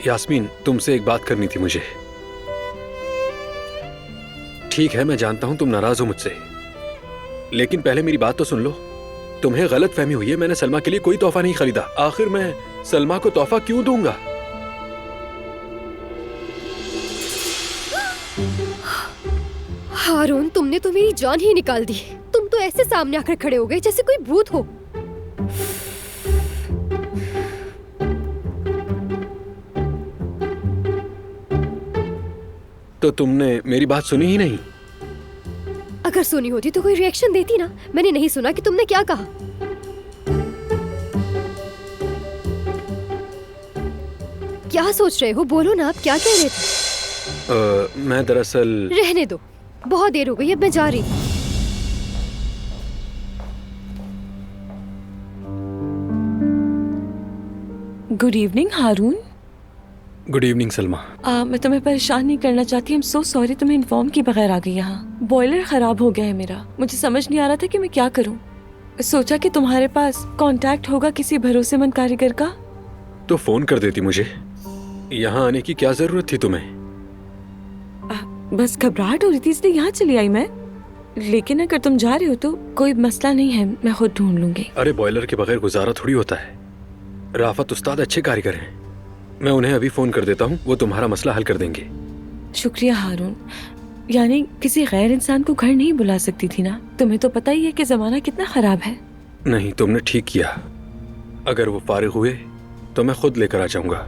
यास्मीन, तुमसे एक बात करनी थी मुझे। ठीक है, मैं जानता हूं तुम नाराज हो मुझसे, लेकिन पहले मेरी बात तो सुन लो। तुम्हें गलत फहमी हुई है, मैंने सलमा के लिए कोई तोहफा नहीं खरीदा। आखिर मैं सलमा को तोहफा क्यों दूंगा? हारून, तुमने तो मेरी जान ही निकाल दी। तुम तो ऐसे सामने आकर खड़े हो गए जैसे कोई भूत हो। तो तुमने मेरी बात सुनी ही नहीं। अगर सुनी होती तो कोई रिएक्शन देती ना। मैंने नहीं सुना कि तुमने क्या कहा। क्या सोच रहे हो? बोलो ना, आप क्या कह रहे थे? मैं दरअसल रहने दो, बहुत देर हो गई, अब मैं जा रही हूँ। Good evening Haroon. Good evening Salma. मैं तुम्हें परेशान नहीं करना चाहती। I'm so sorry, तुम्हें इन्फॉर्म किए बगैर आ गई यहाँ। बॉयलर खराब हो गया है मेरा। मुझे समझ नहीं आ रहा था कि मैं क्या करूँ। सोचा कि तुम्हारे पास कांटेक्ट होगा किसी भरोसेमंद कारीगर का। तो फोन कर देती मुझे। यहाँ आने की क्या जरूरत थी तुम्हें? बस घबराहट हो रही थी इसलिए यहाँ चली आई मैं। लेकिन अगर तुम जा रहे हो तो कोई मसला नहीं है, मैं खुद ढूंढ लूंगी। अरे बॉयलर के बगैर गुजारा थोड़ी होता है। राफत उस्ताद अच्छे कारीगर हैं, मैं उन्हें अभी फोन कर देता हूँ, वो तुम्हारा मसला हल कर देंगे। शुक्रिया हारून। यानी किसी गैर इंसान को घर नहीं बुला सकती थी ना? तुम्हें तो पता ही है कि जमाना कितना खराब है। नहीं, तुमने ठीक किया। अगर वो फारिग हुए तो मैं खुद लेकर आ जाऊंगा।